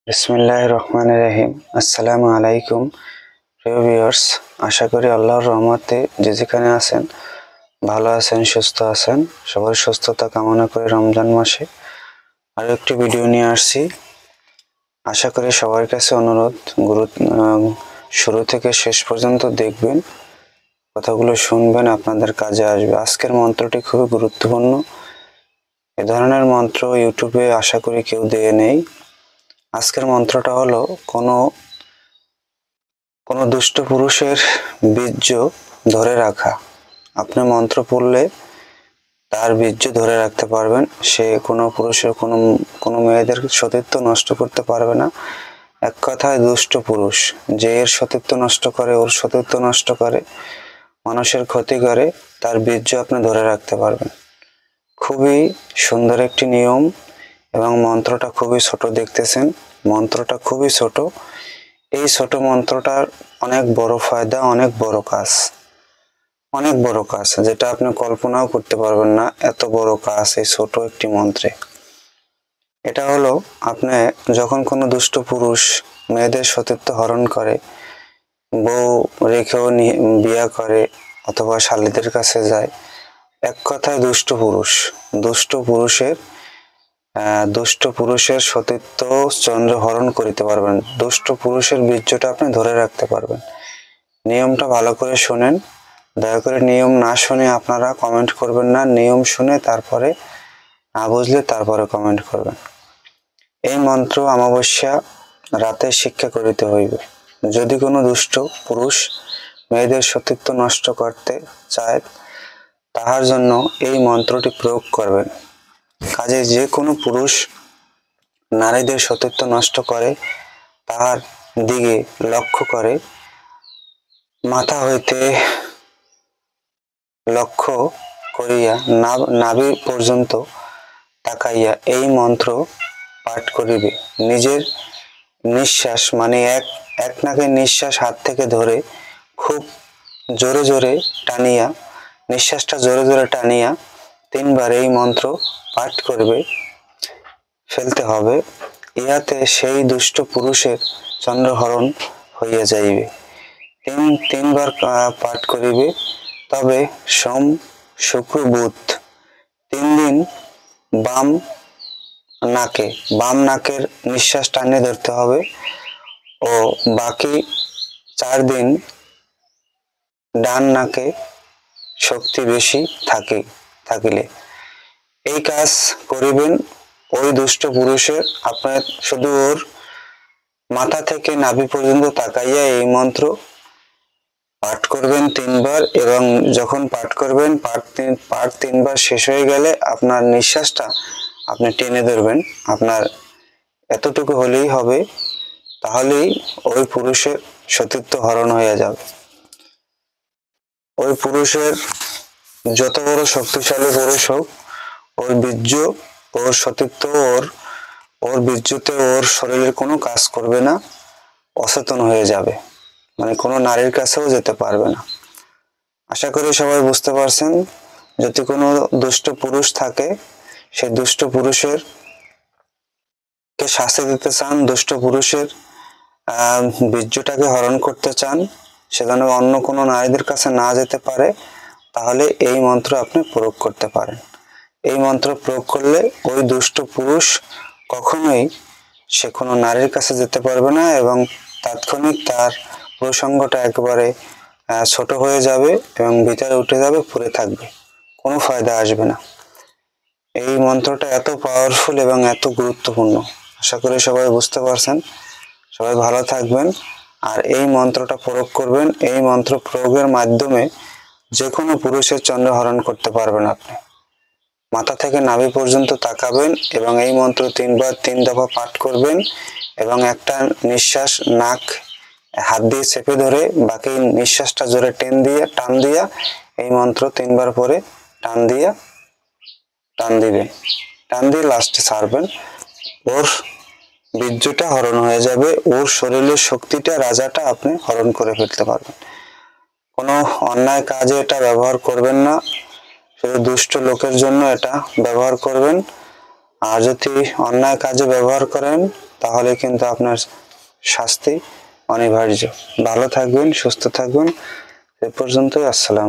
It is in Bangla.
বিসমিল্লাহির রহমানির রহিম। আসসালামু আলাইকুম প্রিয় ভিউয়ার্স, আশা করি আল্লাহর রহমতে যে যেখানে আছেন ভালো আছেন, সুস্থ আছেন। সবার সুস্থতা কামনা করে রমজান মাসে আরো একটি ভিডিও নিয়ে আসছি। আশা করি সবার কাছে অনুরোধ, শুরু থেকে শেষ পর্যন্ত দেখবেন, কথাগুলো শুনবেন, আপনাদের কাজে আসবে। আজকের মন্ত্রটি খুবই গুরুত্বপূর্ণ। এ ধরনের মন্ত্র ইউটিউবে আশা করি কেউ দিয়ে নেই। আজকের মন্ত্রটা হলো কোনো দুষ্ট পুরুষের বীর্য ধরে রাখা। আপনি মন্ত্র পড়লে তার বীর্য ধরে রাখতে পারবেন। সে কোনো পুরুষের কোনো মেয়েদের সতীত্ব নষ্ট করতে পারবে না। এক কথায় দুষ্ট পুরুষ যে এর সতীত্ব নষ্ট করে, ওর সতীত্ব নষ্ট করে, মানুষের ক্ষতি করে, তার বীর্য আপনি ধরে রাখতে পারবেন। খুবই সুন্দর একটি নিয়ম এবং মন্ত্রটা খুবই ছোট দেখতেছেন। মন্ত্রটা খুবই ছোট। এই ছোট মন্ত্রটার অনেক বড় ফায়দা, অনেক বড় কাজ, যেটা আপনি কল্পনাও করতে পারবেন না। এত বড় কাজ এই ছোট একটি মন্ত্রে। এটা হলো, আপনি যখন কোনো দুষ্ট পুরুষ মেয়েদের সতীত্ব হরণ করে, বউ রেখেও বিয়া করে অথবা শালীদের কাছে যায়, এক কথায় দুষ্ট পুরুষের সতীত্ব চন্দ্র হরণ করিতে পারবেন। দুষ্ট পুরুষের বীর্যটা আপনি ধরে রাখতে পারবেন। নিয়মটা ভালো করে শোনেন। দয়া করে নিয়ম না শুনে আপনারা কমেন্ট করবেন না। নিয়ম শুনে তারপরে, না বুঝলে তারপরে কমেন্ট করবেন। এই মন্ত্র অমাবস্যা রাতে শিক্ষা করিতে হইবে। যদি কোনো দুষ্ট পুরুষ মেয়েদের সতীত্ব নষ্ট করতে চায়, তাহার জন্য এই মন্ত্রটি প্রয়োগ করবেন। কাজে যে কোনো পুরুষ নারীদের সতীত্ব নষ্ট করে, তাহার দিকে লক্ষ্য করে, মাথা হইতে লক্ষ্য করিয়া নাভি পর্যন্ত তাকাইয়া এই মন্ত্র পাঠ করিবে। নিজের নিঃশ্বাস মানে এক নাকের নিঃশ্বাস হাত থেকে ধরে খুব জোরে জোরে টানিয়া, নিঃশ্বাসটা জোরে জোরে টানিয়া 3 বার এই মন্ত্র পাঠ করবে, ফেলতে হবে। ইহাতে সেই দুষ্ট পুরুষের চন্দ্রহরণ হইয়া যাইবে। 3 বার পাঠ করিবে। তবে সোম, শুক্র, বুধ 3 দিন বাম নাকের নিঃশ্বাস টানিয়ে ধরতে হবে ও বাকি 4 দিন ডান নাকে শক্তি বেশি থাকিলে এই কাজ করিবেন। ওই দুষ্ট পুরুষের আপনার শুধু ওর মাথা থেকে নাভি পর্যন্ত তাকাইয়া এই মন্ত্র পাঠ করবেন 3 বার, এবং যখন পাঠ করবেন পাঠ 3 বার শেষ হয়ে গেলে আপনার নিঃশ্বাসটা আপনি টেনে ধরবেন। আপনার এতটুকু হলেই হবে, তাহলেই ওই পুরুষের সতীত্ব হরণ হয়ে যাবে। ওই পুরুষের যত বড় শক্তিশালী পুরুষ হোক, ওর বীর্য, ওর সতীত্ব, ওর বীর্যতে ওর শরীরের কোনো কাজ করবে না, অচেতন হয়ে যাবে, মানে কোনো নারীর কাছেও যেতে পারবে না। আশা করি সবাই বুঝতে পারছেন। যদি কোনো দুষ্ট পুরুষ থাকে, সেই দুষ্ট পুরুষের কে শাস্তি দিতে চান, দুষ্ট পুরুষের বীর্যটাকে হরণ করতে চান, সেজন্য অন্য কোনো নারীদের কাছে না যেতে পারে, তাহলে এই মন্ত্র আপনি প্রয়োগ করতে পারেন। এই মন্ত্র প্রয়োগ করলে ওই দুষ্ট পুরুষ কখনোই সে কোনো নারীর কাছে যেতে পারবে না এবং তাৎক্ষণিক তার প্রসঙ্গটা একেবারে ছোট হয়ে যাবে এবং ভিতরে উঠে যাবে, পড়ে থাকবে, কোনো ফায়দা আসবে না। এই মন্ত্রটা এত পাওয়ারফুল এবং এত গুরুত্বপূর্ণ। আশা করি সবাই বুঝতে পারছেন। সবাই ভালো থাকবেন আর এই মন্ত্রটা প্রয়োগ করবেন। এই মন্ত্র প্রয়োগের মাধ্যমে যে কোনো পুরুষের চন্দ্র হরণ করতে পারবেন আপনি। মাথা থেকে নাভি পর্যন্ত তাকাবেন এবং এই মন্ত্র 3 বার 3 দফা পাঠ করবেন এবং একটা নিঃশ্বাস নাক হাত দিয়ে চেপে ধরে বাকি নিঃশ্বাসটা জোরে টান দিয়া এই মন্ত্র 3 বার পরে টান দিয়ে লাস্টে ছাড়বেন। ওর বীর্যটা হরণ হয়ে যাবে, ওর শরীরের শক্তিটা, রাজাটা আপনি হরণ করে ফেলতে পারবেন। কোনো অন্যায় কাজে এটা ব্যবহার করবেন না, শুধু দুষ্ট লোকের জন্য এটা ব্যবহার করবেন। আর যদি অন্যায় কাজে ব্যবহার করেন, তাহলে কিন্তু আপনার শাস্তি অনিবার্য। ভালো থাকবেন, সুস্থ থাকবেন। এ পর্যন্তই। আসসালাম।